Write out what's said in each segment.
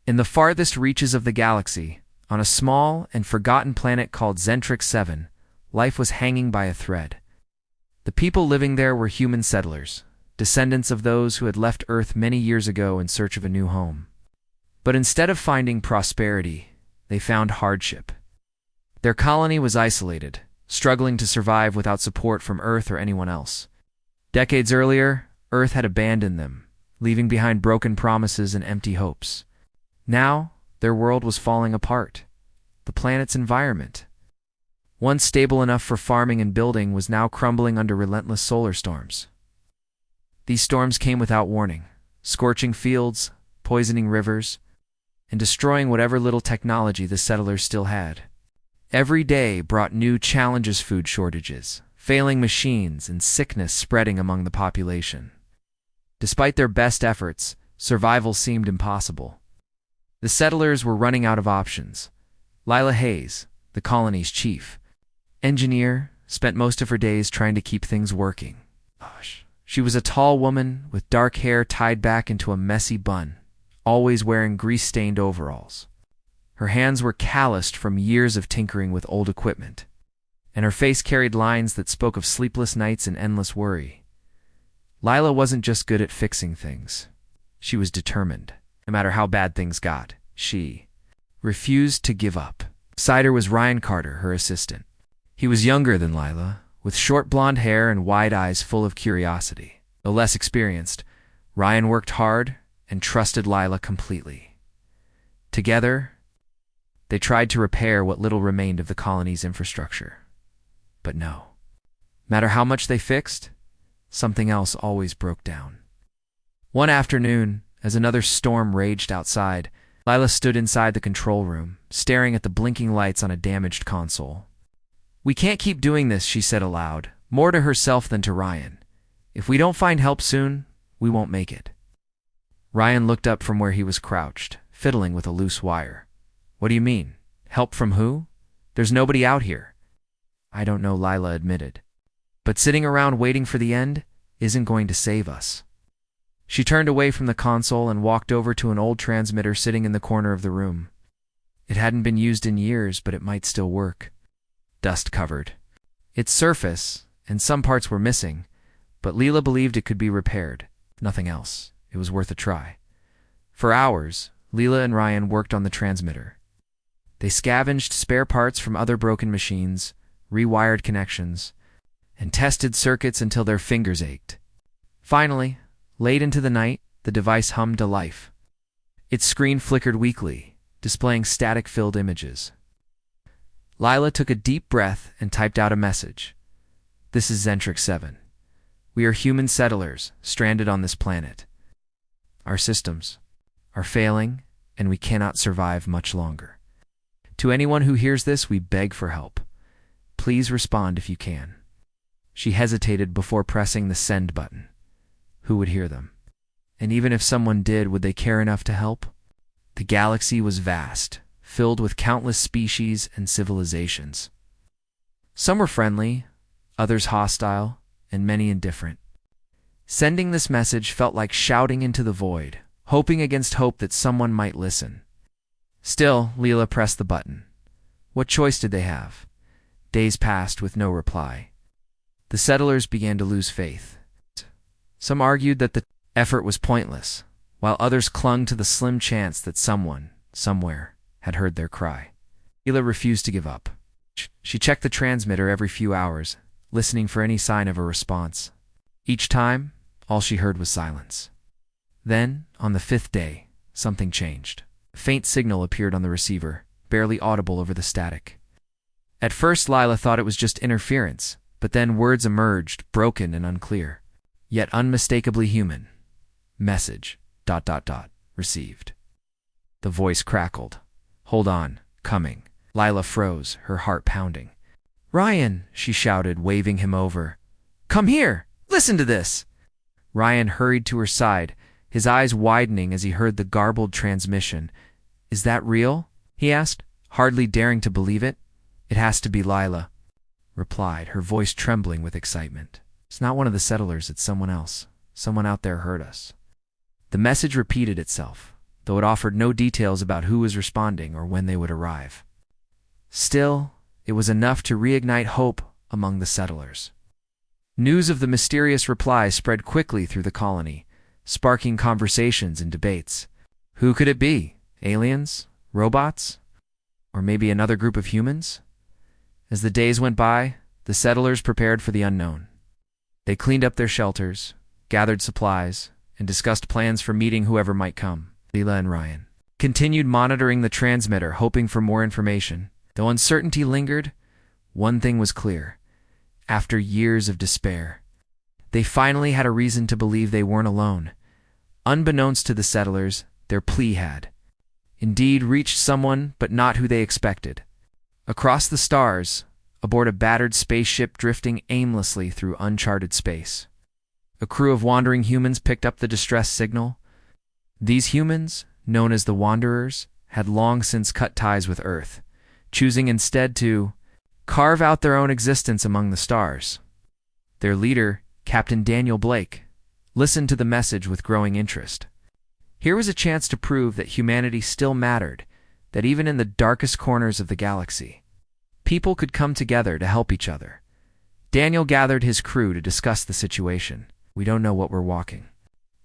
In the farthest reaches of the galaxy, on a small and forgotten planet called Zentrix 7, life was hanging by a thread. The people living there were human settlers, descendants of those who had left Earth many years ago in search of a new home. But instead of finding prosperity, they found hardship. Their colony was isolated, struggling to survive without support from Earth or anyone else. Decades earlier, Earth had abandoned them, leaving behind broken promises and empty hopes. Now, their world was falling apart. The planet's environment, once stable enough for farming and building, was now crumbling under relentless solar storms. These storms came without warning, scorching fields, poisoning rivers, and destroying whatever little technology the settlers still had. Every day brought new challenges: food shortages, failing machines, and sickness spreading among the population. Despite their best efforts, survival seemed impossible. The settlers were running out of options. Lila Hayes, the colony's chief engineer, spent most of her days trying to keep things working. She was a tall woman with dark hair tied back into a messy bun, always wearing grease-stained overalls. Her hands were calloused from years of tinkering with old equipment, and her face carried lines that spoke of sleepless nights and endless worry. Lila wasn't just good at fixing things. She was determined. No matter how bad things got, she refused to give up. Beside her was Ryan Carter, her assistant. He was younger than Lila, with short blonde hair and wide eyes full of curiosity. Though less experienced, Ryan worked hard and trusted Lila completely. Together, they tried to repair what little remained of the colony's infrastructure. But no matter how much they fixed, something else always broke down. One afternoon, as another storm raged outside, Lila stood inside the control room, staring at the blinking lights on a damaged console. "We can't keep doing this," she said aloud, more to herself than to Ryan. "If we don't find help soon, we won't make it." Ryan looked up from where he was crouched, fiddling with a loose wire. "What do you mean? Help from who? There's nobody out here." "I don't know," Lila admitted. "But sitting around waiting for the end isn't going to save us." She turned away from the console and walked over to an old transmitter sitting in the corner of the room. It hadn't been used in years, but it might still work. Dust covered its surface, and some parts were missing, but Lila believed it could be repaired. If nothing else, it was worth a try. For hours, Lila and Ryan worked on the transmitter. They scavenged spare parts from other broken machines, rewired connections, and tested circuits until their fingers ached. Finally, late into the night, the device hummed to life. Its screen flickered weakly, displaying static-filled images. Lila took a deep breath and typed out a message. "This is Zentrix 7. We are human settlers stranded on this planet. Our systems are failing, and we cannot survive much longer. To anyone who hears this, we beg for help. Please respond if you can." She hesitated before pressing the send button. Who would hear them? And even if someone did, would they care enough to help? The galaxy was vast, filled with countless species and civilizations. Some were friendly, others hostile, and many indifferent. Sending this message felt like shouting into the void, hoping against hope that someone might listen. Still, Lila pressed the button. What choice did they have? Days passed with no reply. The settlers began to lose faith. Some argued that the effort was pointless, while others clung to the slim chance that someone, somewhere, had heard their cry. Lila refused to give up. She checked the transmitter every few hours, listening for any sign of a response. Each time, all she heard was silence. Then, on the 5th day, something changed. A faint signal appeared on the receiver, barely audible over the static. At first, Lila thought it was just interference, but then words emerged, broken and unclear, yet unmistakably human. Message, ... received. The voice crackled. "Hold on, coming." Lila froze, her heart pounding. "Ryan," she shouted, waving him over. "Come here! Listen to this!" Ryan hurried to her side, his eyes widening as he heard the garbled transmission. "Is that real?" he asked, hardly daring to believe it. "It has to be," Lila replied, her voice trembling with excitement. "It's not one of the settlers, it's someone else. Someone out there heard us." The message repeated itself, though it offered no details about who was responding or when they would arrive. Still, it was enough to reignite hope among the settlers. News of the mysterious reply spread quickly through the colony, sparking conversations and debates. Who could it be? Aliens? Robots? Or maybe another group of humans? As the days went by, the settlers prepared for the unknown. They cleaned up their shelters, gathered supplies, and discussed plans for meeting whoever might come. Leela and Ryan continued monitoring the transmitter, hoping for more information. Though uncertainty lingered, one thing was clear. After years of despair, they finally had a reason to believe they weren't alone. Unbeknownst to the settlers, their plea had indeed reached someone, but not who they expected. Across the stars, aboard a battered spaceship drifting aimlessly through uncharted space, a crew of wandering humans picked up the distress signal. These humans, known as the Wanderers, had long since cut ties with Earth, choosing instead to carve out their own existence among the stars. Their leader, Captain Daniel Blake, listened to the message with growing interest. Here was a chance to prove that humanity still mattered, that even in the darkest corners of the galaxy, people could come together to help each other. Daniel gathered his crew to discuss the situation. We don't know what we're walking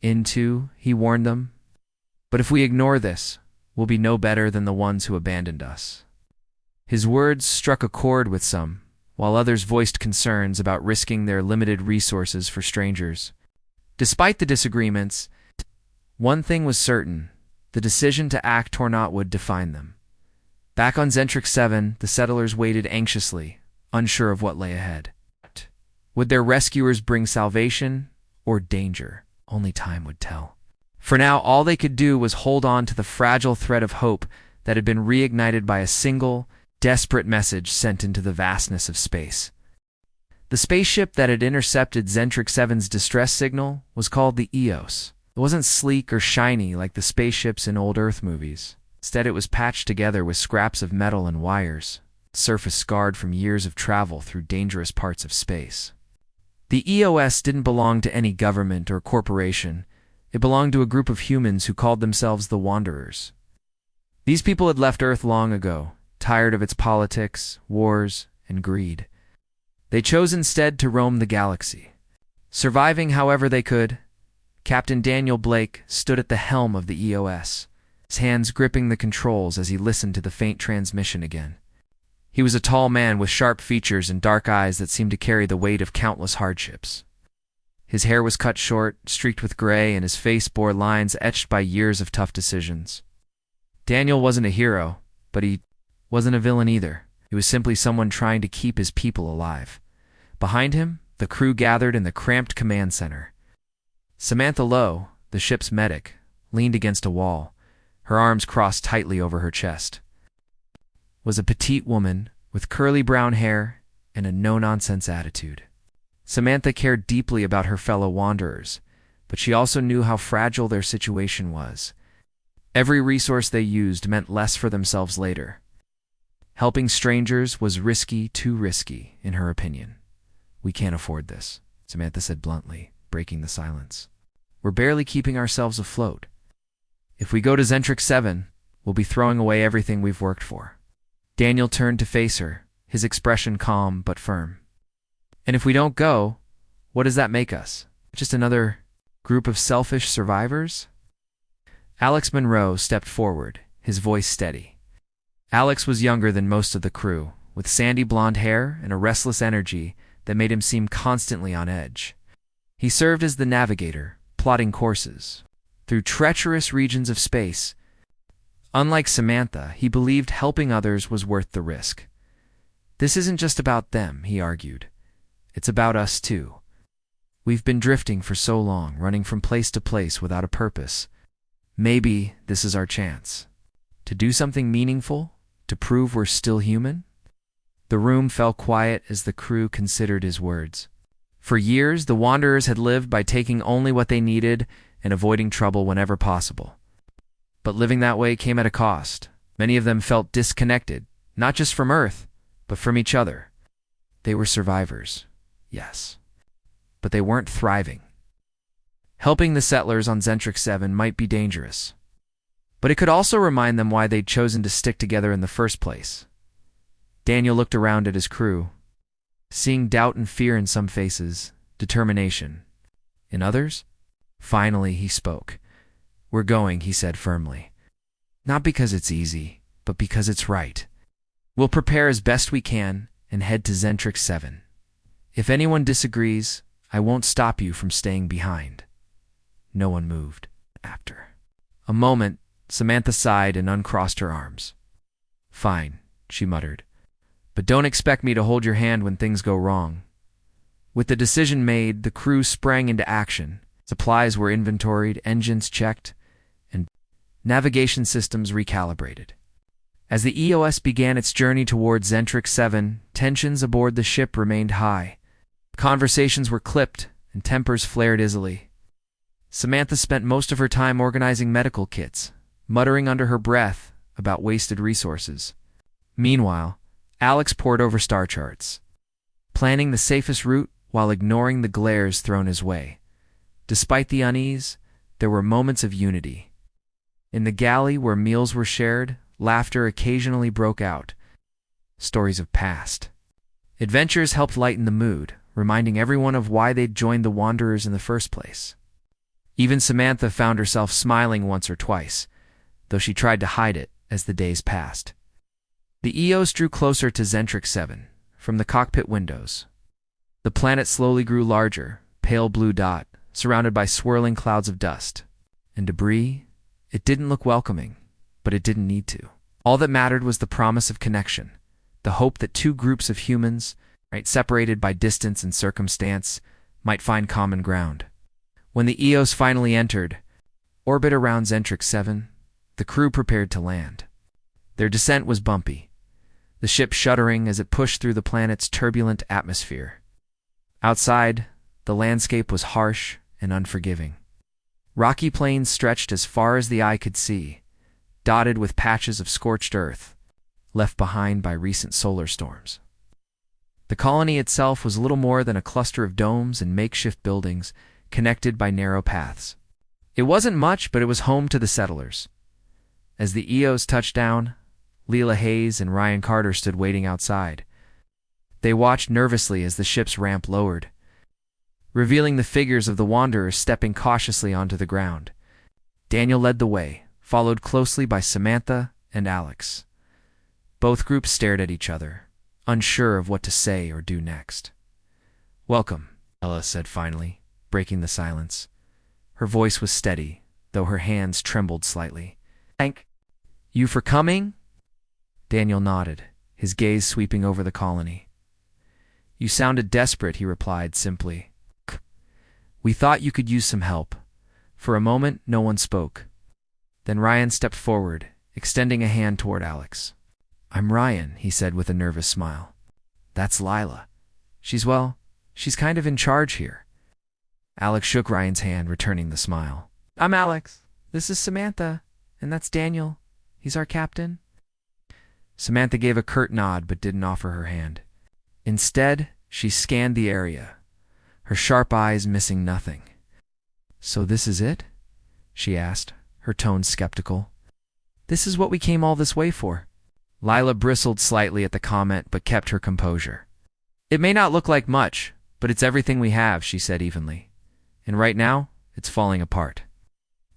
into, he warned them. But if we ignore this, we'll be no better than the ones who abandoned us. His words struck a chord with some, while others voiced concerns about risking their limited resources for strangers. Despite the disagreements, one thing was certain: the decision to act or not would define them. Back on Zentrix 7, the settlers waited anxiously, unsure of what lay ahead. Would their rescuers bring salvation or danger? Only time would tell. For now, all they could do was hold on to the fragile thread of hope that had been reignited by a single, desperate message sent into the vastness of space. The spaceship that had intercepted Zentrix 7's distress signal was called the EOS. It wasn't sleek or shiny like the spaceships in old Earth movies. Instead, it was patched together with scraps of metal and wires, surface scarred from years of travel through dangerous parts of space. The EOS didn't belong to any government or corporation. It belonged to a group of humans who called themselves the Wanderers. These people had left Earth long ago, tired of its politics, wars, and greed. They chose instead to roam the galaxy. Surviving however they could, Captain Daniel Blake stood at the helm of the EOS, his hands gripping the controls as he listened to the faint transmission again. He was a tall man with sharp features and dark eyes that seemed to carry the weight of countless hardships. His hair was cut short, streaked with gray, and his face bore lines etched by years of tough decisions. Daniel wasn't a hero, but he wasn't a villain either. He was simply someone trying to keep his people alive. Behind him, the crew gathered in the cramped command center. Samantha Lowe, the ship's medic, leaned against a wall, her arms crossed tightly over her chest. Was a petite woman with curly brown hair and a no-nonsense attitude. Samantha cared deeply about her fellow wanderers, but she also knew how fragile their situation was. Every resource they used meant less for themselves later. Helping strangers was risky, too risky, in her opinion. "We can't afford this," Samantha said bluntly, breaking the silence. "We're barely keeping ourselves afloat. If we go to Zentrix 7, we'll be throwing away everything we've worked for." Daniel turned to face her, his expression calm but firm. "And if we don't go, what does that make us? Just another group of selfish survivors?" Alex Monroe stepped forward, his voice steady. Alex was younger than most of the crew, with sandy blonde hair and a restless energy that made him seem constantly on edge. He served as the navigator, plotting courses through treacherous regions of space. Unlike Samantha, he believed helping others was worth the risk. "This isn't just about them," he argued. "It's about us too. We've been drifting for so long, running from place to place without a purpose. Maybe this is our chance to do something meaningful, to prove we're still human." The room fell quiet as the crew considered his words. For years, the Wanderers had lived by taking only what they needed and avoiding trouble whenever possible. But living that way came at a cost. Many of them felt disconnected, not just from Earth, but from each other. They were survivors, yes, but they weren't thriving. Helping the settlers on Zentrix 7 might be dangerous, But it could also remind them why they'd chosen to stick together in the first place. Daniel looked around at his crew, seeing doubt and fear in some faces, determination in others. Finally, he spoke. "We're going," he said firmly. "Not because it's easy, but because it's right. We'll prepare as best we can and head to Zentrix 7. If anyone disagrees, I won't stop you from staying behind." No one moved. After a moment, Samantha sighed and uncrossed her arms. "Fine," she muttered. "But don't expect me to hold your hand when things go wrong." With the decision made, the crew sprang into action. Supplies were inventoried, engines checked, and navigation systems recalibrated. As the EOS began its journey toward Zentrix 7, tensions aboard the ship remained high. Conversations were clipped, and tempers flared easily. Samantha spent most of her time organizing medical kits, muttering under her breath about wasted resources. Meanwhile, Alex pored over star charts, planning the safest route while ignoring the glares thrown his way. Despite the unease, there were moments of unity. In the galley where meals were shared, laughter occasionally broke out. Stories of past adventures helped lighten the mood, reminding everyone of why they'd joined the Wanderers in the first place. Even Samantha found herself smiling once or twice, though she tried to hide it as the days passed. The EOS drew closer to Zentrix 7 from the cockpit windows. The planet slowly grew larger, pale blue dot, surrounded by swirling clouds of dust and debris. It didn't look welcoming, but it didn't need to. All that mattered was the promise of connection, the hope that two groups of humans, separated by distance and circumstance, might find common ground. When the EOS finally entered orbit around Zentrix 7, the crew prepared to land. Their descent was bumpy, the ship shuddering as it pushed through the planet's turbulent atmosphere. Outside, the landscape was harsh and unforgiving. Rocky plains stretched as far as the eye could see, dotted with patches of scorched earth, left behind by recent solar storms. The colony itself was little more than a cluster of domes and makeshift buildings connected by narrow paths. It wasn't much, but it was home to the settlers. As the EOS touched down, Leela Hayes and Ryan Carter stood waiting outside. They watched nervously as the ship's ramp lowered, revealing the figures of the Wanderers stepping cautiously onto the ground. Daniel led the way, followed closely by Samantha and Alex. Both groups stared at each other, unsure of what to say or do next. "Welcome," Ella said finally, breaking the silence. Her voice was steady, though her hands trembled slightly. "Thank you for coming?" Daniel nodded, his gaze sweeping over the colony. "You sounded desperate," he replied simply. "We thought you could use some help." For a moment, no one spoke. Then Ryan stepped forward, extending a hand toward Alex. "I'm Ryan," he said with a nervous smile. "That's Lila. She's kind of in charge here." Alex shook Ryan's hand, returning the smile. "I'm Alex. This is Samantha. And that's Daniel. He's our captain." Samantha gave a curt nod but didn't offer her hand. Instead, she scanned the area, her sharp eyes missing nothing. "So this is it?" she asked, her tone skeptical. "This is what we came all this way for." Lila bristled slightly at the comment but kept her composure. "It may not look like much, but it's everything we have," she said evenly. "And right now, it's falling apart."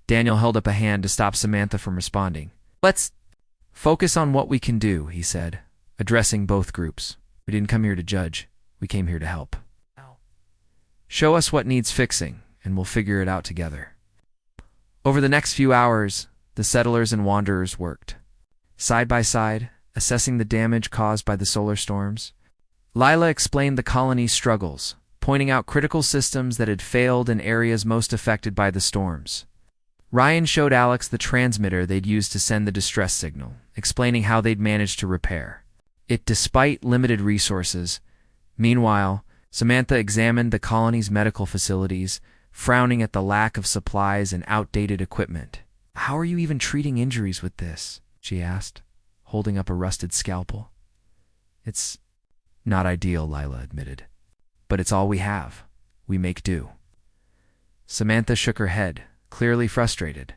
Daniel held up a hand to stop Samantha from responding. "Let's focus on what we can do," he said, addressing both groups. "We didn't come here to judge. We came here to help. Show us what needs fixing, and we'll figure it out together." Over the next few hours, the settlers and Wanderers worked, side by side, assessing the damage caused by the solar storms. Lila explained the colony's struggles, pointing out critical systems that had failed in areas most affected by the storms. Ryan showed Alex the transmitter they'd used to send the distress signal, explaining how they'd managed to repair it despite limited resources. Meanwhile, Samantha examined the colony's medical facilities, frowning at the lack of supplies and outdated equipment. "How are you even treating injuries with this?" she asked, holding up a rusted scalpel. "It's not ideal," Lila admitted. "But it's all we have. We make do." Samantha shook her head, clearly frustrated.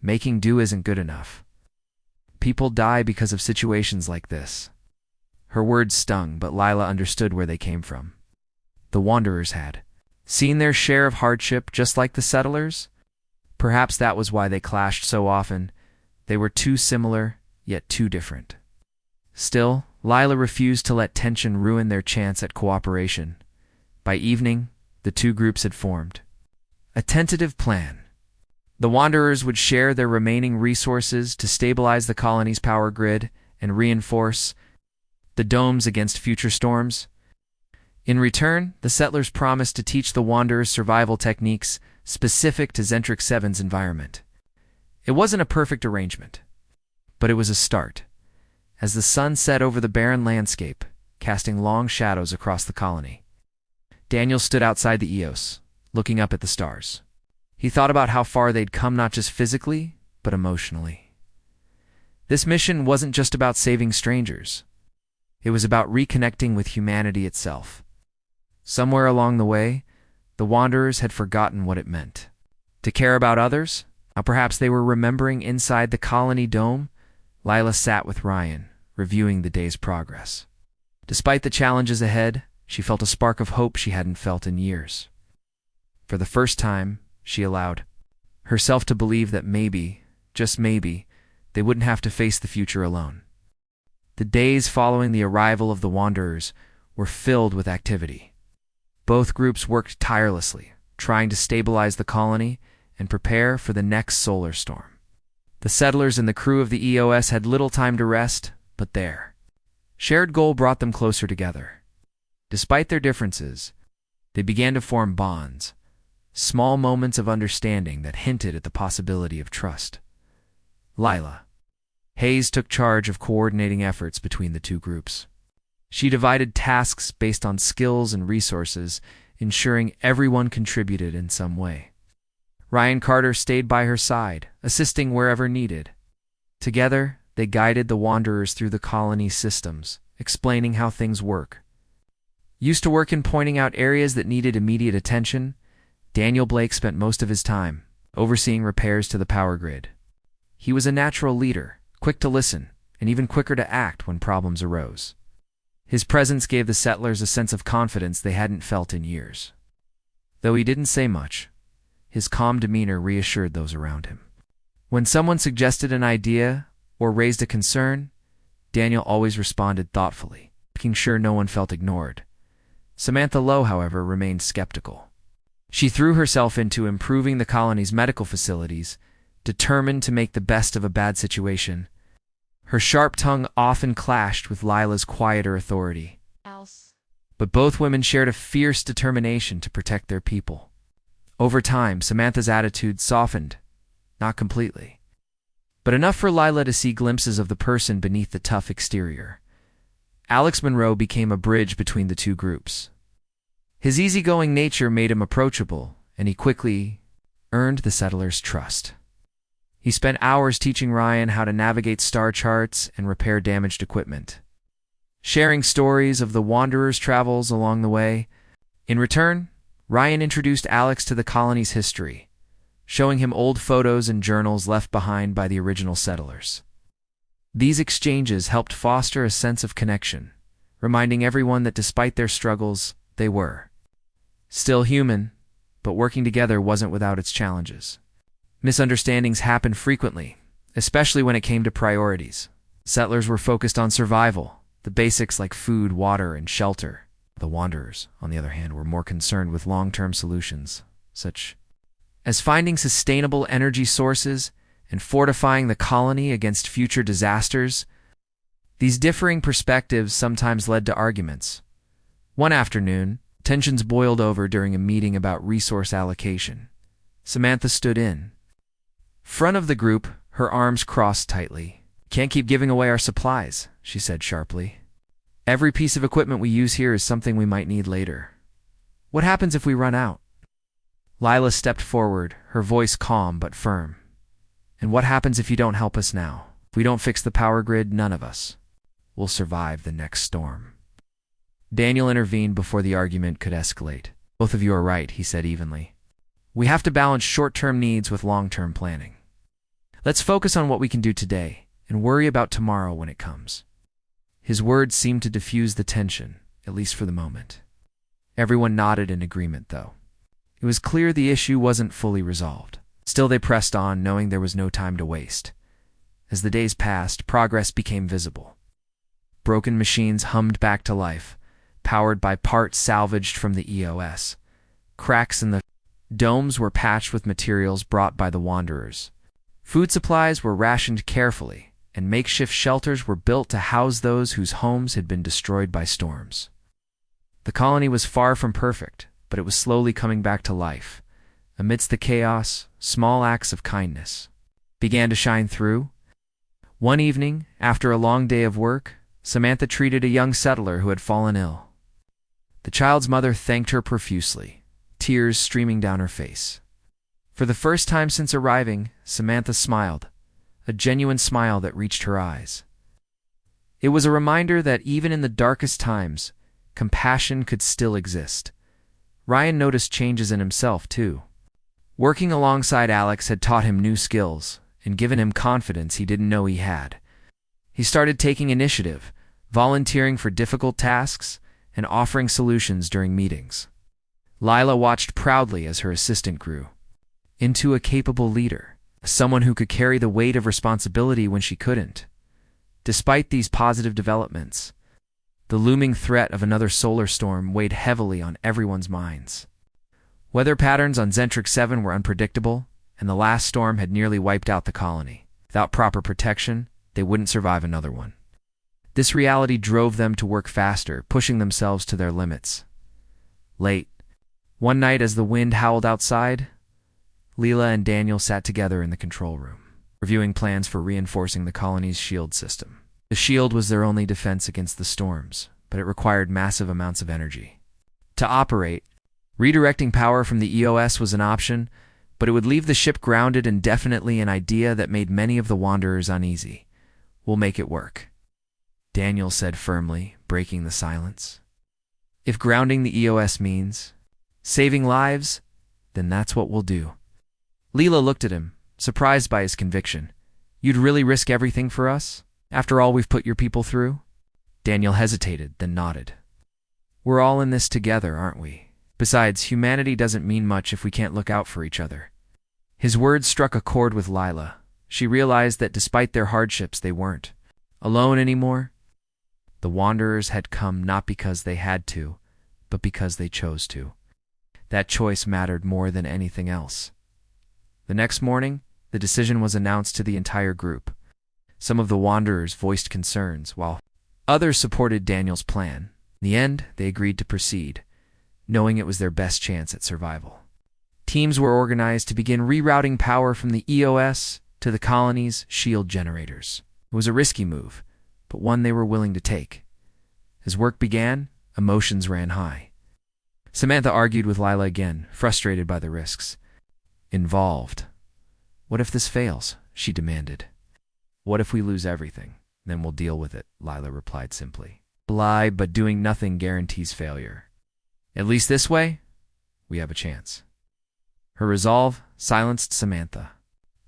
Making do isn't good enough. People die because of situations like this. Her words stung, but Lila understood where they came from. The Wanderers had seen their share of hardship just like the settlers. Perhaps that was why they clashed so often. They were too similar, yet too different. Still, Lila refused to let tension ruin their chance at cooperation. By evening, the two groups had formed a tentative plan. The Wanderers would share their remaining resources to stabilize the colony's power grid and reinforce the domes against future storms. In return, the settlers promised to teach the Wanderers survival techniques specific to Zentrix 7's environment. It wasn't a perfect arrangement, but it was a start. As the sun set over the barren landscape, casting long shadows across the colony, Daniel stood outside the Eos, looking up at the stars. He thought about how far they'd come not just physically, but emotionally. This mission wasn't just about saving strangers. It was about reconnecting with humanity itself. Somewhere along the way, the Wanderers had forgotten what it meant to care about others. Now perhaps they were remembering inside the colony dome. Lila sat with Ryan, reviewing the day's progress. Despite the challenges ahead, she felt a spark of hope she hadn't felt in years. For the first time, she allowed herself to believe that maybe, just maybe, they wouldn't have to face the future alone. The days following the arrival of the Wanderers were filled with activity. Both groups worked tirelessly, trying to stabilize the colony and prepare for the next solar storm. The settlers and the crew of the EOS had little time to rest, but their shared goal brought them closer together. Despite their differences, they began to form bonds, small moments of understanding that hinted at the possibility of trust. Lila Hayes took charge of coordinating efforts between the two groups. She divided tasks based on skills and resources, ensuring everyone contributed in some way. Ryan Carter stayed by her side, assisting wherever needed. Together, they guided the Wanderers through the colony's systems, explaining how things work. Used to work in pointing out areas that needed immediate attention, Daniel Blake spent most of his time overseeing repairs to the power grid. He was a natural leader, quick to listen, and even quicker to act when problems arose. His presence gave the settlers a sense of confidence they hadn't felt in years. Though he didn't say much, his calm demeanor reassured those around him. When someone suggested an idea or raised a concern, Daniel always responded thoughtfully, making sure no one felt ignored. Samantha Lowe, however, remained skeptical. She threw herself into improving the colony's medical facilities, determined to make the best of a bad situation. Her sharp tongue often clashed with Lila's quieter authority. But both women shared a fierce determination to protect their people. Over time, Samantha's attitude softened, not completely, but enough for Lila to see glimpses of the person beneath the tough exterior. Alex Monroe became a bridge between the two groups. His easygoing nature made him approachable, and he quickly earned the settlers' trust. He spent hours teaching Ryan how to navigate star charts and repair damaged equipment, sharing stories of the Wanderers' travels along the way. In return, Ryan introduced Alex to the colony's history, showing him old photos and journals left behind by the original settlers. These exchanges helped foster a sense of connection, reminding everyone that despite their struggles, they were still human, but working together wasn't without its challenges. Misunderstandings happened frequently, especially when it came to priorities. Settlers were focused on survival, the basics like food, water, and shelter. The Wanderers, on the other hand, were more concerned with long-term solutions, such as finding sustainable energy sources and fortifying the colony against future disasters. These differing perspectives sometimes led to arguments. One afternoon, tensions boiled over during a meeting about resource allocation. Samantha stood in front of the group, her arms crossed tightly. "Can't keep giving away our supplies," she said sharply. "Every piece of equipment we use here is something we might need later. What happens if we run out?" Lila stepped forward, her voice calm but firm. "And what happens if you don't help us now? If we don't fix the power grid, none of us will survive the next storm." Daniel intervened before the argument could escalate. "Both of you are right," he said evenly. "We have to balance short-term needs with long-term planning. Let's focus on what we can do today and worry about tomorrow when it comes. His words seemed to diffuse the tension, at least for the moment. Everyone nodded in agreement, though. It was clear the issue wasn't fully resolved. Still, they pressed on, knowing there was no time to waste. As the days passed, progress became visible. Broken machines hummed back to life, powered by parts salvaged from the EOS. Cracks in the domes were patched with materials brought by the Wanderers. Food supplies were rationed carefully, and makeshift shelters were built to house those whose homes had been destroyed by storms. The colony was far from perfect, but it was slowly coming back to life. Amidst the chaos, small acts of kindness began to shine through. One evening, after a long day of work, Samantha treated a young settler who had fallen ill. The child's mother thanked her profusely, tears streaming down her face. For the first time since arriving, Samantha smiled, a genuine smile that reached her eyes. It was a reminder that even in the darkest times, compassion could still exist. Ryan noticed changes in himself, too. Working alongside Alex had taught him new skills and given him confidence he didn't know he had. He started taking initiative, volunteering for difficult tasks, and offering solutions during meetings. Lila watched proudly as her assistant grew into a capable leader, someone who could carry the weight of responsibility when she couldn't. Despite these positive developments, the looming threat of another solar storm weighed heavily on everyone's minds. Weather patterns on Zentrix 7 were unpredictable, and the last storm had nearly wiped out the colony. Without proper protection, they wouldn't survive another one. This reality drove them to work faster, pushing themselves to their limits. Late one night, as the wind howled outside, Leela and Daniel sat together in the control room, reviewing plans for reinforcing the colony's shield system. The shield was their only defense against the storms, but it required massive amounts of energy. To operate, redirecting power from the EOS was an option, but it would leave the ship grounded indefinitely, an idea that made many of the Wanderers uneasy. "We'll make it work," Daniel said firmly, breaking the silence. "If grounding the EOS means saving lives, then that's what we'll do." Leela looked at him, surprised by his conviction. "You'd really risk everything for us? After all we've put your people through?" Daniel hesitated, then nodded. "We're all in this together, aren't we? Besides, humanity doesn't mean much if we can't look out for each other." His words struck a chord with Lila. She realized that despite their hardships, they weren't alone anymore. The Wanderers had come not because they had to, but because they chose to. That choice mattered more than anything else. The next morning, the decision was announced to the entire group. Some of the Wanderers voiced concerns, while others supported Daniel's plan. In the end, they agreed to proceed, knowing it was their best chance at survival. Teams were organized to begin rerouting power from the EOS to the colony's shield generators. It was a risky move, but one they were willing to take. As work began, emotions ran high. Samantha argued with Lila again, frustrated by the risks involved. "What if this fails?" she demanded. "What if we lose everything? Then we'll deal with it," Lila replied simply. "Lie, but doing nothing guarantees failure. At least this way, we have a chance." Her resolve silenced Samantha,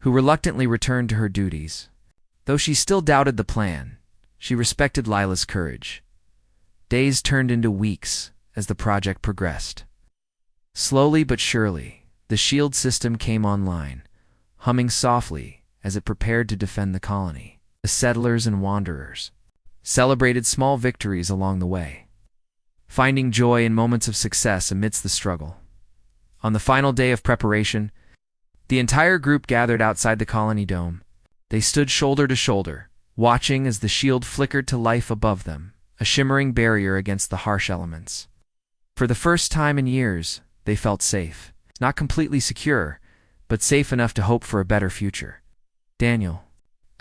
who reluctantly returned to her duties. Though she still doubted the plan, she respected Lila's courage. Days turned into weeks as the project progressed. Slowly but surely, the shield system came online, humming softly as it prepared to defend the colony. The settlers and Wanderers celebrated small victories along the way, finding joy in moments of success amidst the struggle. On the final day of preparation, the entire group gathered outside the colony dome. They stood shoulder to shoulder, watching as the shield flickered to life above them, a shimmering barrier against the harsh elements. For the first time in years, they felt safe. Not completely secure, but safe enough to hope for a better future. Daniel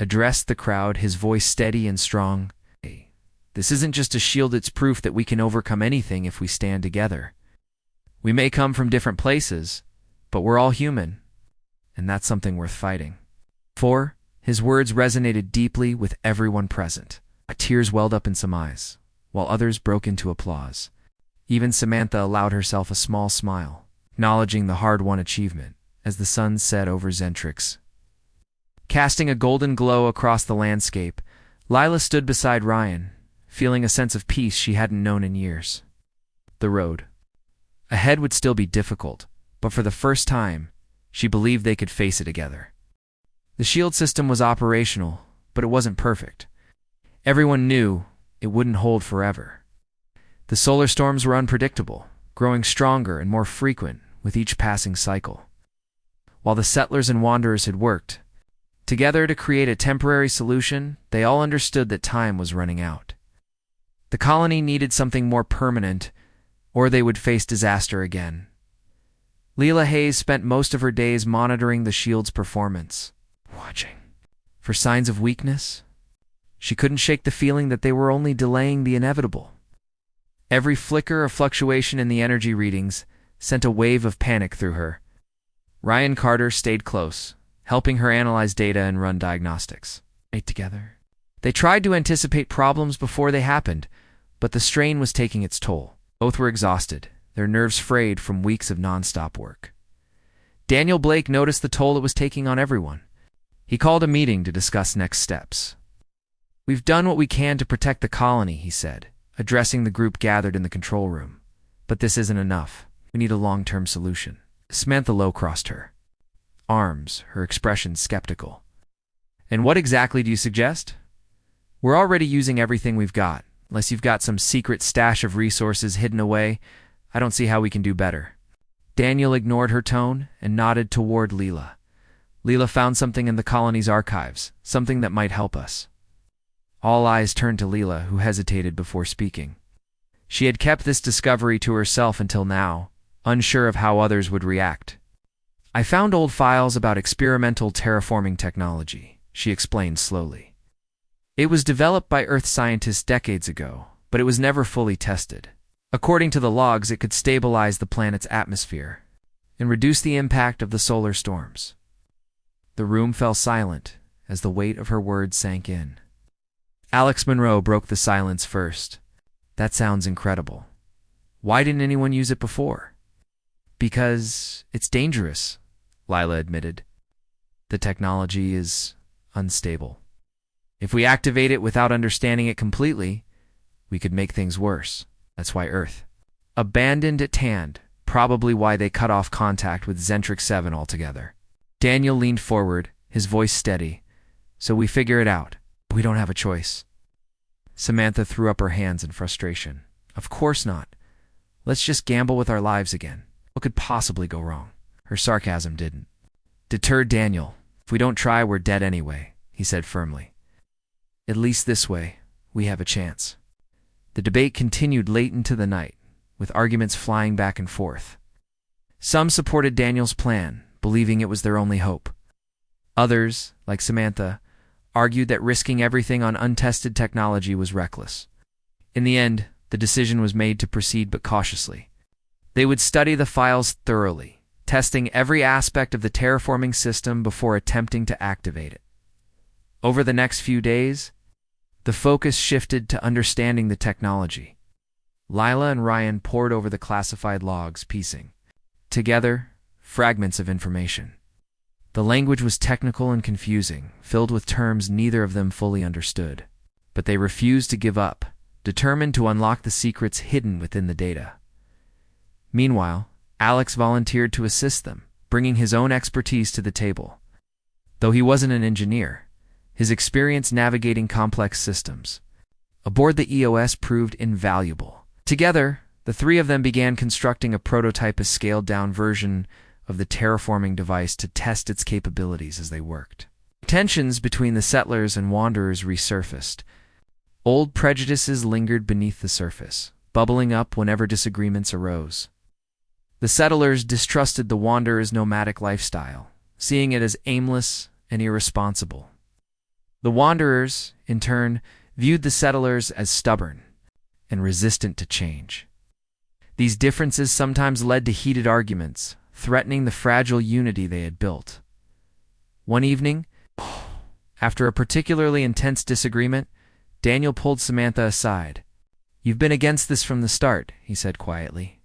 addressed the crowd, his voice steady and strong. "Hey, this isn't just a shield, it's proof that we can overcome anything if we stand together. We may come from different places, but we're all human, and that's something worth fighting for." His words resonated deeply with everyone present. Tears welled up in some eyes, while others broke into applause. Even Samantha allowed herself a small smile, acknowledging the hard-won achievement as the sun set over Zentrix. Casting a golden glow across the landscape, Lila stood beside Ryan, feeling a sense of peace she hadn't known in years. The road ahead would still be difficult, but for the first time, she believed they could face it together. The shield system was operational, but it wasn't perfect. Everyone knew it wouldn't hold forever. The solar storms were unpredictable, growing stronger and more frequent with each passing cycle. While the settlers and wanderers had worked together to create a temporary solution, they all understood that time was running out. The colony needed something more permanent, or they would face disaster again. Leela Hayes spent most of her days monitoring the shield's performance, watching for signs of weakness. She couldn't shake the feeling that they were only delaying the inevitable. Every flicker or fluctuation in the energy readings sent a wave of panic through her. Ryan Carter stayed close, helping her analyze data and run diagnostics. Together, they tried to anticipate problems before they happened, but the strain was taking its toll. Both were exhausted, their nerves frayed from weeks of non-stop work. Daniel Blake noticed the toll it was taking on everyone. He called a meeting to discuss next steps. "We've done what we can to protect the colony," he said, addressing the group gathered in the control room. "But this isn't enough. We need a long-term solution." Samantha Lowe crossed her arms, her expression skeptical. "And what exactly do you suggest?" "We're already using everything we've got. Unless you've got some secret stash of resources hidden away, I don't see how we can do better." Daniel ignored her tone and nodded toward Leela. "Leela found something in the colony's archives, something that might help us." All eyes turned to Leela, who hesitated before speaking. She had kept this discovery to herself until now, unsure of how others would react. "I found old files about experimental terraforming technology," she explained slowly. "It was developed by Earth scientists decades ago, but it was never fully tested. According to the logs, it could stabilize the planet's atmosphere and reduce the impact of the solar storms." The room fell silent as the weight of her words sank in. Alex Monroe broke the silence first. "That sounds incredible. Why didn't anyone use it before?" "Because it's dangerous," Lila admitted. "The technology is unstable. If we activate it without understanding it completely, we could make things worse. That's why Earth abandoned its hand, probably why they cut off contact with Zentrix 7 altogether." Daniel leaned forward, his voice steady. "So we figure it out. We don't have a choice." Samantha threw up her hands in frustration. "Of course not. Let's just gamble with our lives again. What could possibly go wrong?" Her sarcasm didn't deter Daniel. "If we don't try, we're dead anyway," he said firmly. "At least this way, we have a chance." The debate continued late into the night, with arguments flying back and forth. Some supported Daniel's plan, believing it was their only hope. Others, like Samantha, argued that risking everything on untested technology was reckless. In the end, the decision was made to proceed but cautiously. They would study the files thoroughly, testing every aspect of the terraforming system before attempting to activate it. Over the next few days, the focus shifted to understanding the technology. Lila and Ryan pored over the classified logs, piecing together fragments of information. The language was technical and confusing, filled with terms neither of them fully understood. But they refused to give up, determined to unlock the secrets hidden within the data. Meanwhile, Alex volunteered to assist them, bringing his own expertise to the table. Though he wasn't an engineer, his experience navigating complex systems aboard the EOS proved invaluable. Together, the three of them began constructing a prototype, a scaled-down version of the terraforming device to test its capabilities as they worked. Tensions between the settlers and wanderers resurfaced. Old prejudices lingered beneath the surface, bubbling up whenever disagreements arose. The settlers distrusted the wanderers' nomadic lifestyle, seeing it as aimless and irresponsible. The wanderers, in turn, viewed the settlers as stubborn and resistant to change. These differences sometimes led to heated arguments, threatening the fragile unity they had built. One evening, after a particularly intense disagreement, Daniel pulled Samantha aside. "You've been against this from the start," he said quietly.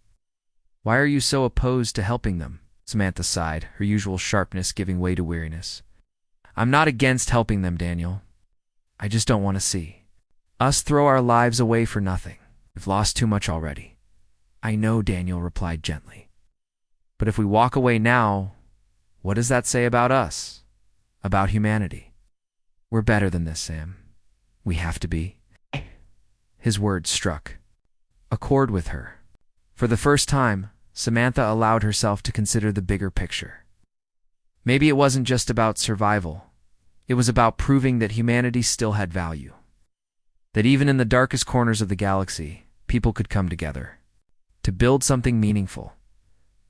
"Why are you so opposed to helping them?" Samantha sighed, her usual sharpness giving way to weariness. I'm not against helping them, Daniel. I just don't want to see us throw our lives away for nothing. We've lost too much already. I know, Daniel replied gently. But if we walk away now, what does that say about us? About humanity? We're better than this, Sam. We have to be. His words struck a chord with her. For the first time, Samantha allowed herself to consider the bigger picture. Maybe it wasn't just about survival. It was about proving that humanity still had value. That even in the darkest corners of the galaxy, people could come together to build something meaningful.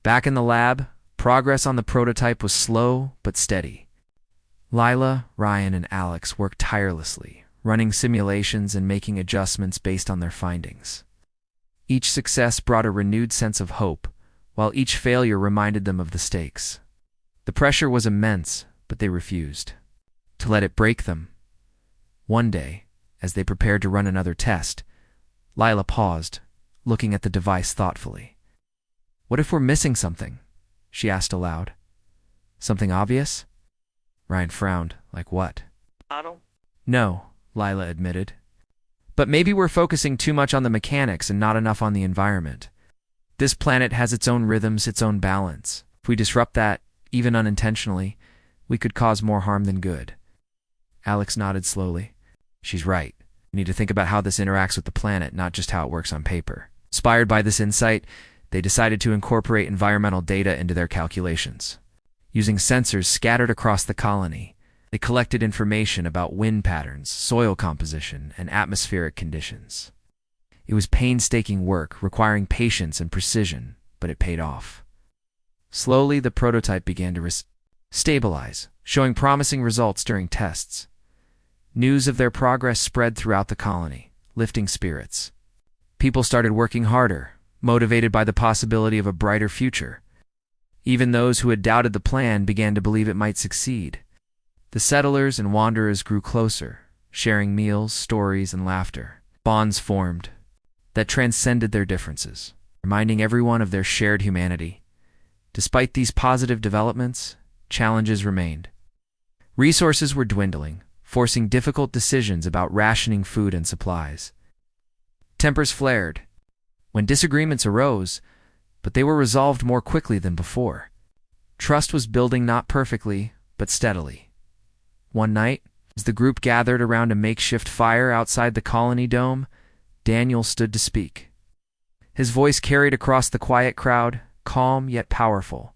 Back in the lab, progress on the prototype was slow but steady. Lila, Ryan, and Alex worked tirelessly, running simulations and making adjustments based on their findings. Each success brought a renewed sense of hope, while each failure reminded them of the stakes. The pressure was immense, but they refused to let it break them. One day, as they prepared to run another test, Lila paused, looking at the device thoughtfully. "What if we're missing something?" she asked aloud. "Something obvious?" Ryan frowned. "Like what?" "No," Lila admitted. "But maybe we're focusing too much on the mechanics and not enough on the environment. This planet has its own rhythms, its own balance. If we disrupt that, even unintentionally, we could cause more harm than good." Alex nodded slowly. "She's right. We need to think about how this interacts with the planet, not just how it works on paper." Inspired by this insight, they decided to incorporate environmental data into their calculations. Using sensors scattered across the colony, they collected information about wind patterns, soil composition, and atmospheric conditions. It was painstaking work, requiring patience and precision, but it paid off. Slowly, the prototype began to stabilize, showing promising results during tests. News of their progress spread throughout the colony, lifting spirits. People started working harder, motivated by the possibility of a brighter future. Even those who had doubted the plan began to believe it might succeed. The settlers and wanderers grew closer, sharing meals, stories, and laughter. Bonds formed that transcended their differences, reminding everyone of their shared humanity. Despite these positive developments, challenges remained. Resources were dwindling, forcing difficult decisions about rationing food and supplies. Tempers flared when disagreements arose, but they were resolved more quickly than before. Trust was building not perfectly, but steadily. One night, as the group gathered around a makeshift fire outside the colony dome, Daniel stood to speak. His voice carried across the quiet crowd, calm yet powerful.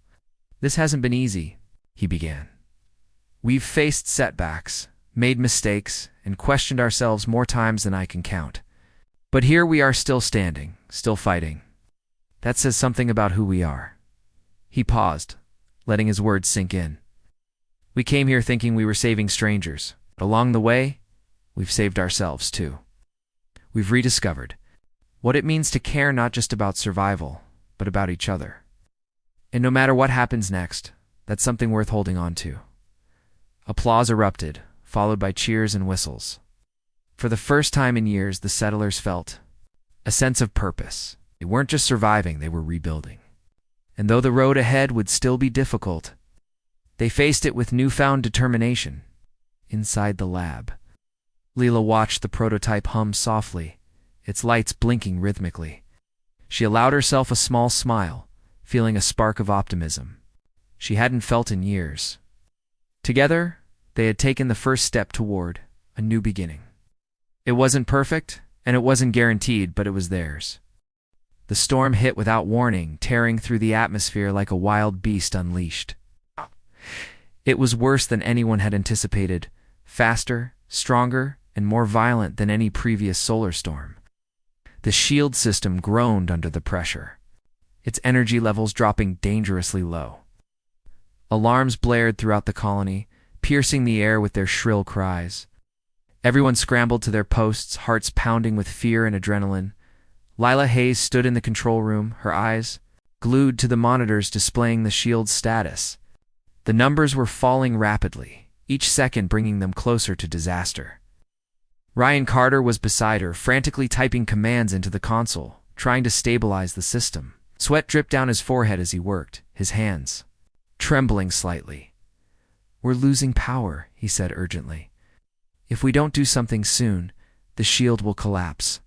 "This hasn't been easy," he began. "We've faced setbacks, made mistakes, and questioned ourselves more times than I can count. But here we are still standing, still fighting. That says something about who we are." He paused, letting his words sink in. "We came here thinking we were saving strangers, but along the way, we've saved ourselves too. We've rediscovered what it means to care not just about survival, but about each other. And no matter what happens next, that's something worth holding on to." Applause erupted, followed by cheers and whistles. For the first time in years, the settlers felt a sense of purpose. They weren't just surviving, they were rebuilding. And though the road ahead would still be difficult, they faced it with newfound determination. Inside the lab, Leela watched the prototype hum softly, its lights blinking rhythmically. She allowed herself a small smile, feeling a spark of optimism she hadn't felt in years. Together, they had taken the first step toward a new beginning. It wasn't perfect, and it wasn't guaranteed, but it was theirs. The storm hit without warning, tearing through the atmosphere like a wild beast unleashed. It was worse than anyone had anticipated, faster, stronger, and more violent than any previous solar storm. The shield system groaned under the pressure, its energy levels dropping dangerously low. Alarms blared throughout the colony, piercing the air with their shrill cries. Everyone scrambled to their posts, hearts pounding with fear and adrenaline. Lila Hayes stood in the control room, her eyes glued to the monitors displaying the shield's status. The numbers were falling rapidly, each second bringing them closer to disaster. Ryan Carter was beside her, frantically typing commands into the console, trying to stabilize the system. Sweat dripped down his forehead as he worked, his hands trembling slightly. We're losing power, he said urgently. If we don't do something soon, the shield will collapse.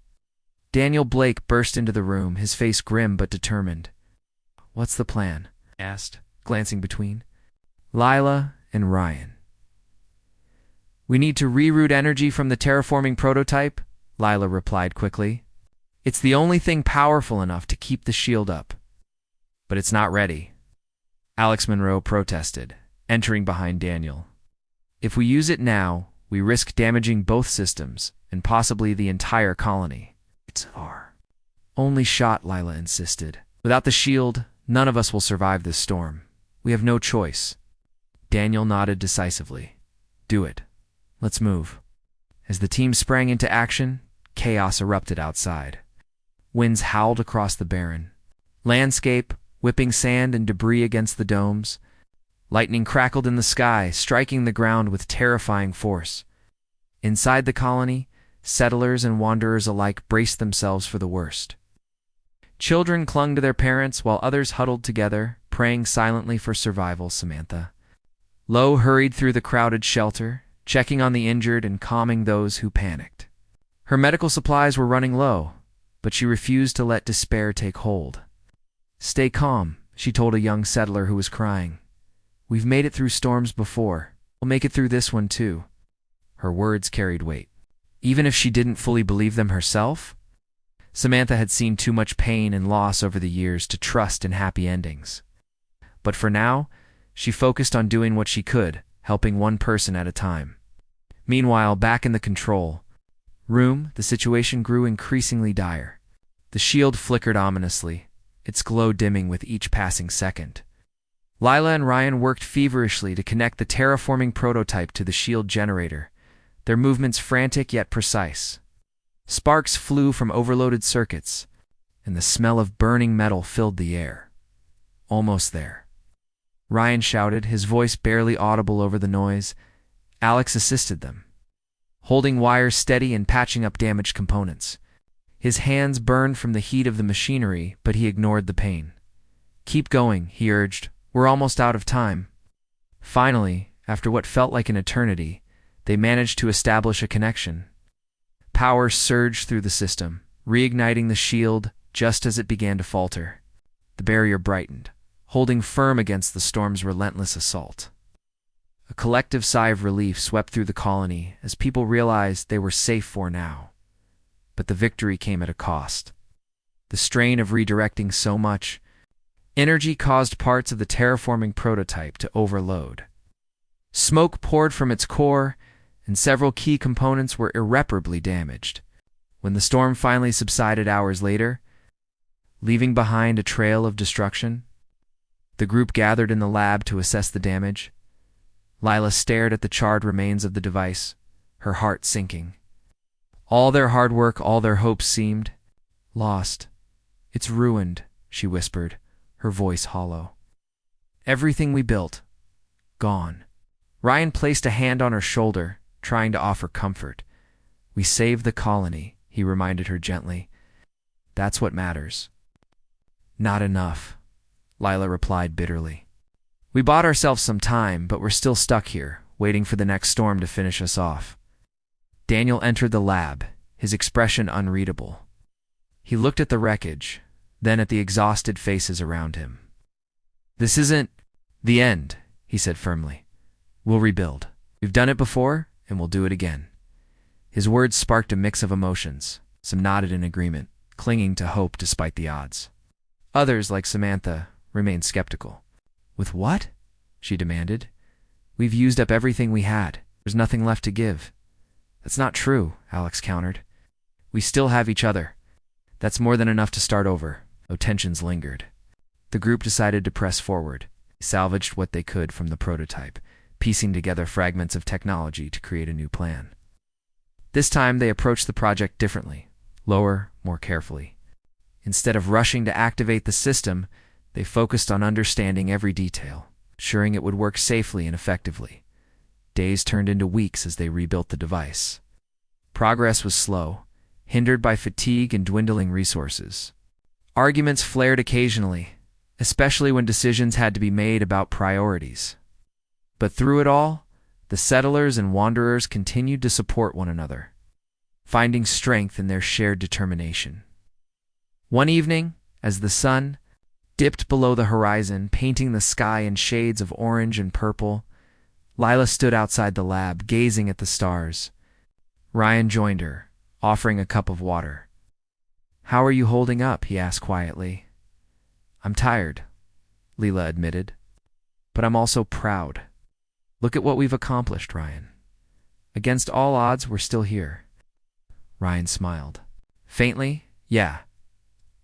Daniel Blake burst into the room, his face grim but determined. What's the plan? He asked, glancing between Lila and Ryan. We need to reroute energy from the terraforming prototype, Lila replied quickly. It's the only thing powerful enough to keep the shield up. But it's not ready, Alex Monroe protested, entering behind Daniel. If we use it now, we risk damaging both systems and possibly the entire colony. It's our only shot, Lila insisted. Without the shield, none of us will survive this storm. We have no choice. Daniel nodded decisively. Do it. Let's move. As the team sprang into action, chaos erupted outside. Winds howled across the barren landscape, whipping sand and debris against the domes. Lightning crackled in the sky, striking the ground with terrifying force. Inside the colony, settlers and wanderers alike braced themselves for the worst. Children clung to their parents while others huddled together, praying silently for survival, Samantha. Lowe hurried through the crowded shelter, checking on the injured and calming those who panicked. Her medical supplies were running low, but she refused to let despair take hold. Stay calm, she told a young settler who was crying. We've made it through storms before. We'll make it through this one too. Her words carried weight. Even if she didn't fully believe them herself, Samantha had seen too much pain and loss over the years to trust in happy endings. But for now, she focused on doing what she could, helping one person at a time. Meanwhile, back in the control room, the situation grew increasingly dire. The shield flickered ominously, its glow dimming with each passing second. Lila and Ryan worked feverishly to connect the terraforming prototype to the shield generator, their movements frantic yet precise. Sparks flew from overloaded circuits, and the smell of burning metal filled the air. Almost there, Ryan shouted, his voice barely audible over the noise. Alex assisted them, holding wires steady and patching up damaged components. His hands burned from the heat of the machinery, but he ignored the pain. Keep going, he urged. We're almost out of time. Finally, after what felt like an eternity, they managed to establish a connection. Power surged through the system, reigniting the shield just as it began to falter. The barrier brightened, holding firm against the storm's relentless assault. A collective sigh of relief swept through the colony as people realized they were safe for now. But the victory came at a cost. The strain of redirecting so much energy caused parts of the terraforming prototype to overload. Smoke poured from its core, and several key components were irreparably damaged. When the storm finally subsided hours later, leaving behind a trail of destruction, the group gathered in the lab to assess the damage. Lila stared at the charred remains of the device, her heart sinking. All their hard work, all their hopes seemed lost. It's ruined, she whispered, her voice hollow. Everything we built, gone. Ryan placed a hand on her shoulder, trying to offer comfort. We saved the colony, he reminded her gently. That's what matters. Not enough, Lila replied bitterly. We bought ourselves some time, but we're still stuck here, waiting for the next storm to finish us off. Daniel entered the lab, his expression unreadable. He looked at the wreckage, then at the exhausted faces around him. This isn't the end, he said firmly. We'll rebuild. We've done it before, and we'll do it again. His words sparked a mix of emotions. Some nodded in agreement, clinging to hope despite the odds. Others, like Samantha, remained skeptical. With what? She demanded. We've used up everything we had. There's nothing left to give. That's not true, Alex countered. We still have each other. That's more than enough to start over, though tensions lingered. The group decided to press forward, salvaged what they could from the prototype, piecing together fragments of technology to create a new plan. This time they approached the project differently, lower, more carefully. Instead of rushing to activate the system, they focused on understanding every detail, ensuring it would work safely and effectively. Days turned into weeks as they rebuilt the device. Progress was slow, hindered by fatigue and dwindling resources. Arguments flared occasionally, especially when decisions had to be made about priorities. But through it all, the settlers and wanderers continued to support one another, finding strength in their shared determination. One evening, as the sun dipped below the horizon, painting the sky in shades of orange and purple, Lila stood outside the lab, gazing at the stars. Ryan joined her, offering a cup of water. "How are you holding up?" he asked quietly. "I'm tired," Lila admitted, "but I'm also proud. Look at what we've accomplished, Ryan. Against all odds, we're still here." Ryan smiled. Faintly, "Yeah,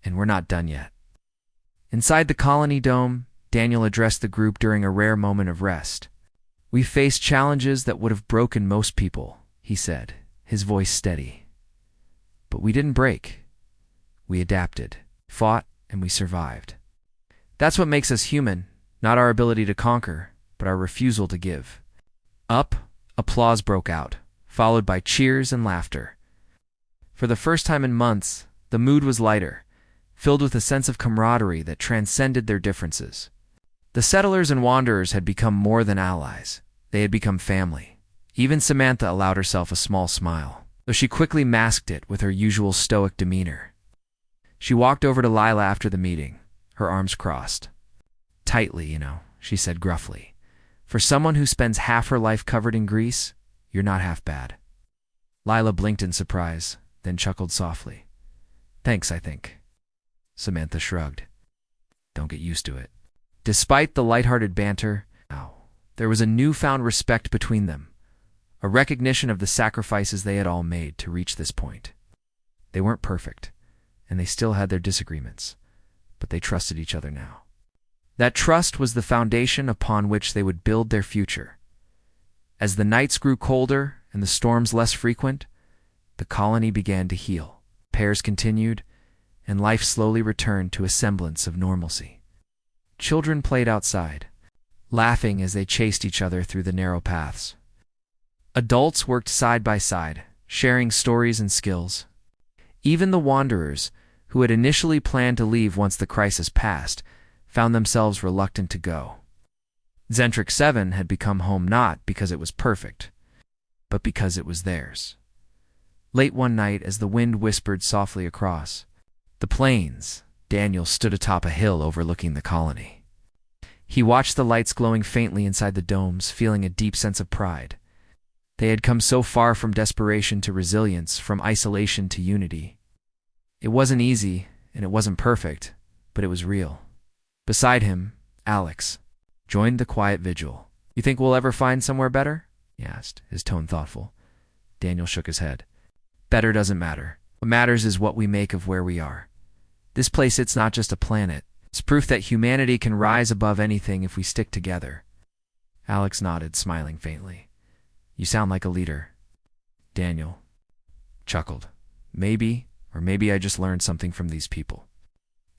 and we're not done yet." Inside the colony dome, Daniel addressed the group during a rare moment of rest. "We faced challenges that would have broken most people," he said, his voice steady. "But we didn't break. We adapted, fought, and we survived. That's what makes us human, not our ability to conquer, but our refusal to give." Applause broke out, followed by cheers and laughter. For the first time in months, the mood was lighter, filled with a sense of camaraderie that transcended their differences. The settlers and wanderers had become more than allies. They had become family. Even Samantha allowed herself a small smile, though she quickly masked it with her usual stoic demeanor. She walked over to Lila after the meeting, her arms crossed. "Tightly, she said gruffly. "For someone who spends half her life covered in grease, you're not half bad." Lila blinked in surprise, then chuckled softly. "Thanks, I think." Samantha shrugged. "Don't get used to it." Despite the lighthearted banter, there was a newfound respect between them, a recognition of the sacrifices they had all made to reach this point. They weren't perfect, and they still had their disagreements, but they trusted each other now. That trust was the foundation upon which they would build their future. As the nights grew colder and the storms less frequent, the colony began to heal. Repairs continued, and life slowly returned to a semblance of normalcy. Children played outside, laughing as they chased each other through the narrow paths. Adults worked side by side, sharing stories and skills. Even the wanderers, who had initially planned to leave once the crisis passed, found themselves reluctant to go. Zentric 7 had become home not because it was perfect, but because it was theirs. Late one night, as the wind whispered softly across the plains, Daniel stood atop a hill overlooking the colony. He watched the lights glowing faintly inside the domes, feeling a deep sense of pride. They had come so far from desperation to resilience, from isolation to unity. It wasn't easy, and it wasn't perfect, but it was real. Beside him, Alex joined the quiet vigil. "You think we'll ever find somewhere better?" he asked, his tone thoughtful. Daniel shook his head. "Better doesn't matter. What matters is what we make of where we are. This place, it's not just a planet. It's proof that humanity can rise above anything if we stick together." Alex nodded, smiling faintly. "You sound like a leader." Daniel chuckled. Maybe I just learned something from these people."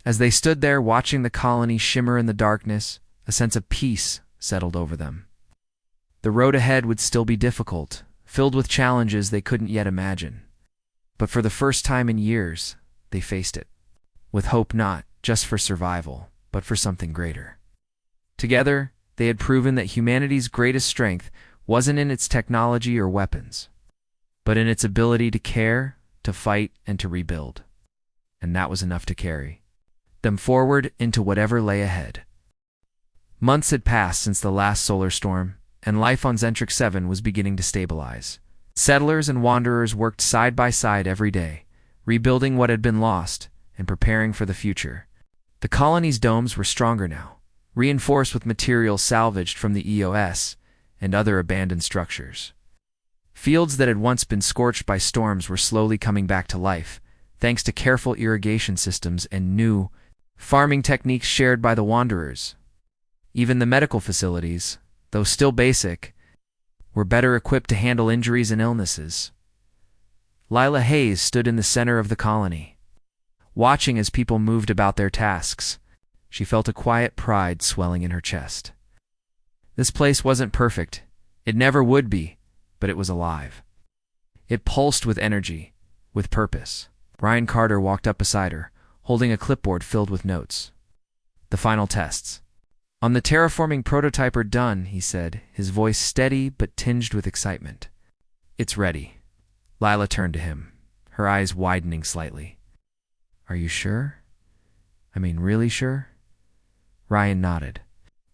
As they stood there watching the colony shimmer in the darkness, a sense of peace settled over them. The road ahead would still be difficult, filled with challenges they couldn't yet imagine. But for the first time in years, they faced it, with hope not just for survival, but for something greater. Together, they had proven that humanity's greatest strength wasn't in its technology or weapons, but in its ability to care, to fight, and to rebuild. And that was enough to carry them forward into whatever lay ahead. Months had passed since the last solar storm, and life on Zentric 7 was beginning to stabilize. Settlers and wanderers worked side by side every day, rebuilding what had been lost and preparing for the future. The colony's domes were stronger now, reinforced with material salvaged from the EOS and other abandoned structures. Fields that had once been scorched by storms were slowly coming back to life, thanks to careful irrigation systems and new farming techniques shared by the wanderers. Even the medical facilities, though still basic, were better equipped to handle injuries and illnesses. Lila Hayes stood in the center of the colony, watching as people moved about their tasks. She felt a quiet pride swelling in her chest. This place wasn't perfect. It never would be, but it was alive. It pulsed with energy, with purpose. Ryan Carter walked up beside her, holding a clipboard filled with notes. "The final tests. On the terraforming prototyper done, he said, his voice steady but tinged with excitement. It's ready. Lila turned to him, her eyes widening slightly. Are you sure? I mean, really sure? Ryan nodded.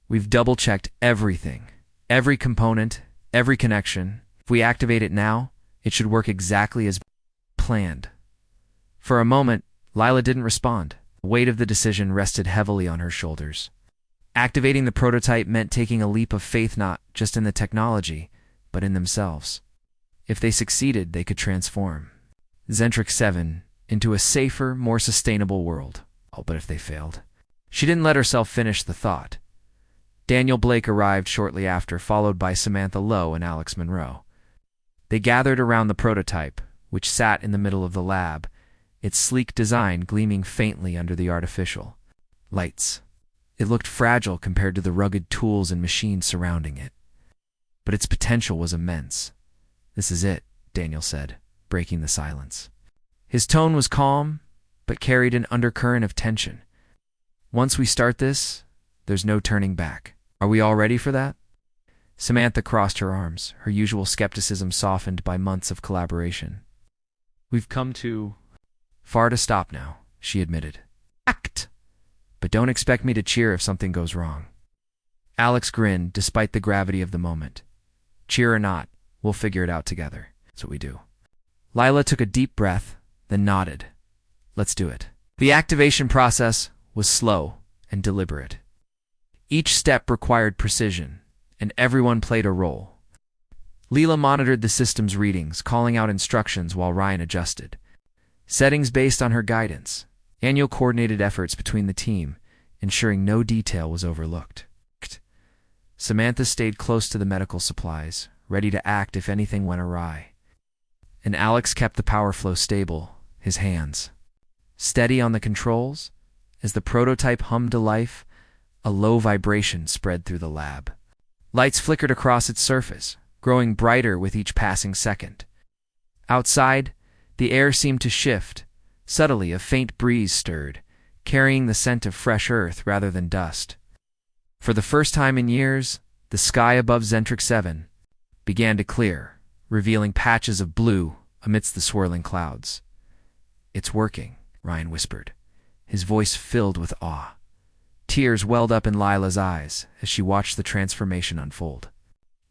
We've double-checked everything. Every component, every connection. If we activate it now, it should work exactly as planned. For a moment, Lila didn't respond. The weight of the decision rested heavily on her shoulders. Activating the prototype meant taking a leap of faith not just in the technology, but in themselves. If they succeeded, they could transform Zentrix 7 into a safer, more sustainable world. Oh, but if they failed? She didn't let herself finish the thought. Daniel Blake arrived shortly after, followed by Samantha Lowe and Alex Monroe. They gathered around the prototype, which sat in the middle of the lab, its sleek design gleaming faintly under the artificial lights. It looked fragile compared to the rugged tools and machines surrounding it. But its potential was immense. This is it, Daniel said, breaking the silence. His tone was calm, but carried an undercurrent of tension. Once we start this, there's no turning back. Are we all ready for that? Samantha crossed her arms, her usual skepticism softened by months of collaboration. We've come too far to stop now, she admitted. Act! But don't expect me to cheer if something goes wrong. Alex grinned, despite the gravity of the moment. Cheer or not, we'll figure it out together. That's what we do. Lila took a deep breath, then nodded. Let's do it. The activation process was slow and deliberate. Each step required precision, and everyone played a role. Leela monitored the system's readings, calling out instructions while Ryan adjusted. Settings based on her guidance. Daniel coordinated efforts between the team, ensuring no detail was overlooked. Samantha stayed close to the medical supplies, ready to act if anything went awry. And Alex kept the power flow stable, his hands steady on the controls. As the prototype hummed to life, a low vibration spread through the lab. Lights flickered across its surface, growing brighter with each passing second. Outside, the air seemed to shift. Subtly, a faint breeze stirred, carrying the scent of fresh earth rather than dust. For the first time in years, the sky above Zentrix 7 began to clear, revealing patches of blue amidst the swirling clouds. It's working, Ryan whispered, his voice filled with awe. Tears welled up in Lila's eyes as she watched the transformation unfold.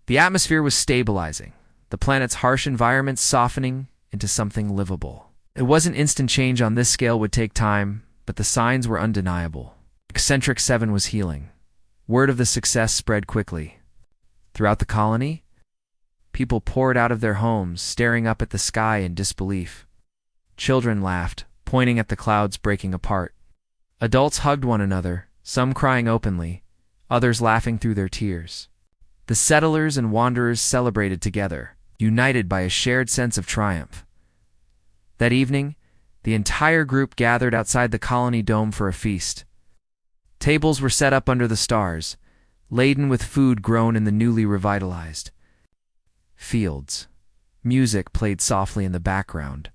The atmosphere was stabilizing, the planet's harsh environment softening into something livable. It wasn't instant change on this scale would take time, but the signs were undeniable. Zentrix 7 was healing. Word of the success spread quickly. Throughout the colony, people poured out of their homes, staring up at the sky in disbelief. Children laughed, pointing at the clouds breaking apart. Adults hugged one another, some crying openly, others laughing through their tears. The settlers and wanderers celebrated together, united by a shared sense of triumph. That evening, the entire group gathered outside the colony dome for a feast. Tables were set up under the stars, laden with food grown in the newly revitalized fields. Music played softly in the background,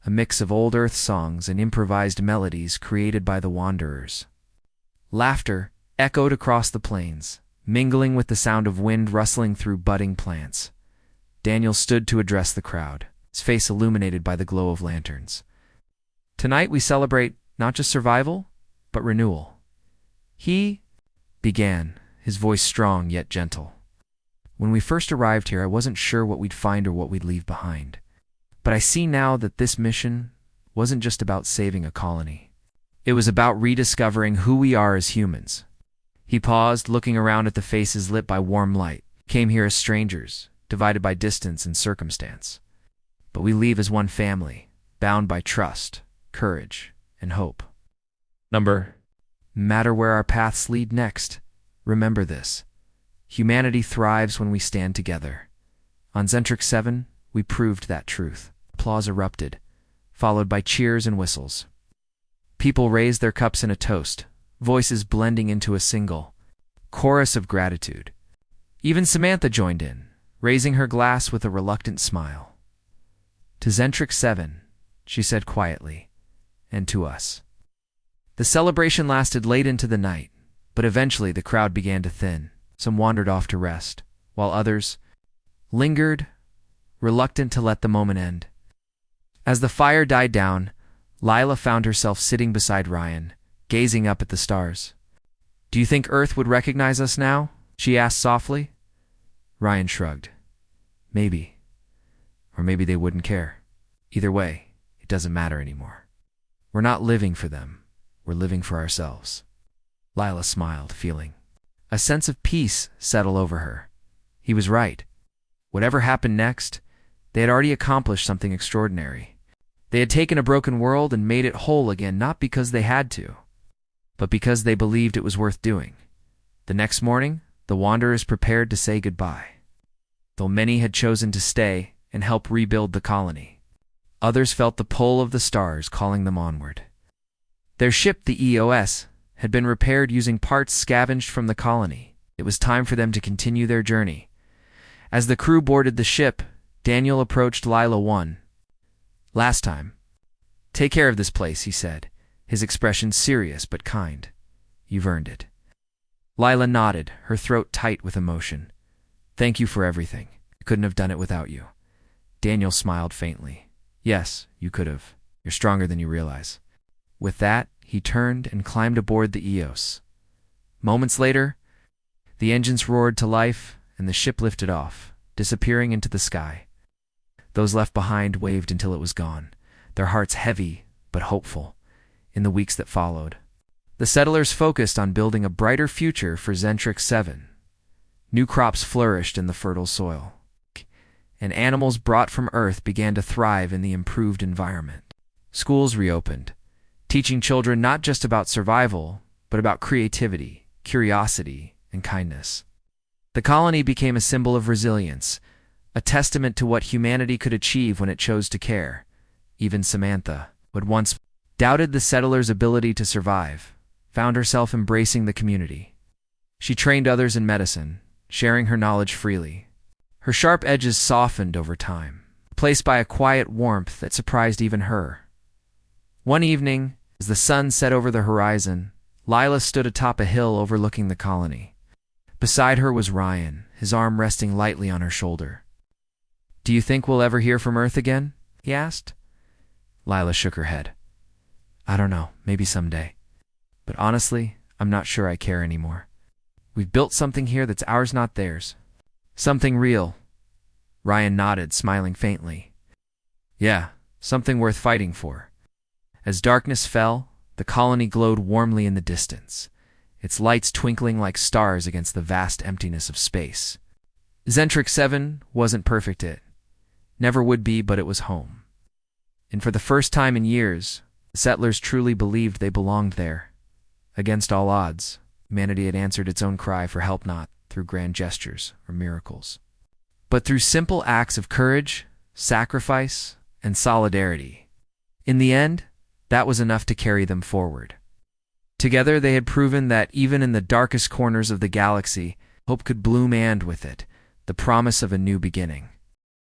a mix of old Earth songs and improvised melodies created by the wanderers. Laughter echoed across the plains, mingling with the sound of wind rustling through budding plants. Daniel stood to address the crowd, his face illuminated by the glow of lanterns. Tonight we celebrate not just survival, but renewal. He began, his voice strong yet gentle. When we first arrived here, I wasn't sure what we'd find or what we'd leave behind. But I see now that this mission wasn't just about saving a colony. It was about rediscovering who we are as humans. He paused, looking around at the faces lit by warm light. Came here as strangers, divided by distance and circumstance. But we leave as one family, bound by trust, courage, and hope. No matter where our paths lead next, remember this. Humanity thrives when we stand together. On Zentrix 7, we proved that truth. Applause erupted, followed by cheers and whistles. People raised their cups in a toast, voices blending into a single chorus of gratitude. Even Samantha joined in, raising her glass with a reluctant smile. To Zentrix 7, she said quietly, and to us. The celebration lasted late into the night, But eventually the crowd began to thin. Some wandered off to rest, while others lingered, reluctant to let the moment end. As the fire died down, Lila found herself sitting beside Ryan, gazing up at the stars. "Do you think Earth would recognize us now?" she asked softly. Ryan shrugged. "Maybe. Or maybe they wouldn't care. Either way, it doesn't matter anymore. We're not living for them. We're living for ourselves." Lila smiled, feeling a sense of peace settle over her. He was right. Whatever happened next, they had already accomplished something extraordinary. They had taken a broken world and made it whole again, not because they had to, but because they believed it was worth doing. The next morning, the wanderers prepared to say goodbye. Though many had chosen to stay and help rebuild the colony, others felt the pull of the stars calling them onward. Their ship, the EOS, had been repaired using parts scavenged from the colony. It was time for them to continue their journey. As the crew boarded the ship, Daniel approached Lila one last time. "Take care of this place," he said, his expression serious but kind. "You've earned it." Lila nodded, her throat tight with emotion. "Thank you for everything. I couldn't have done it without you." Daniel smiled faintly. "Yes, you could have. You're stronger than you realize." With that, he turned and climbed aboard the EOS. Moments later, the engines roared to life and the ship lifted off, disappearing into the sky. Those left behind waved until it was gone, their hearts heavy but hopeful. In the weeks that followed, the settlers focused on building a brighter future for Zentrix 7. New crops flourished in the fertile soil, and animals brought from Earth began to thrive in the improved environment. Schools reopened, teaching children not just about survival, but about creativity, curiosity, and kindness. The colony became a symbol of resilience, a testament to what humanity could achieve when it chose to care. Even Samantha, who had once doubted the settlers' ability to survive, found herself embracing the community. She trained others in medicine, sharing her knowledge freely. Her sharp edges softened over time, replaced by a quiet warmth that surprised even her. One evening, as the sun set over the horizon, Lila stood atop a hill overlooking the colony. Beside her was Ryan, his arm resting lightly on her shoulder. "Do you think we'll ever hear from Earth again?" he asked. Lila shook her head. "I don't know, maybe someday. But honestly, I'm not sure I care anymore. We've built something here that's ours, not theirs. Something real." Ryan nodded, smiling faintly. "Yeah, something worth fighting for." As darkness fell, the colony glowed warmly in the distance, its lights twinkling like stars against the vast emptiness of space. Zentrix 7 wasn't perfect yet. Never would be, but it was home. And for the first time in years, the settlers truly believed they belonged there. Against all odds, humanity had answered its own cry for help, not through grand gestures or miracles, but through simple acts of courage, sacrifice, and solidarity. In the end, that was enough to carry them forward. Together they had proven that even in the darkest corners of the galaxy, hope could bloom, and with it, the promise of a new beginning.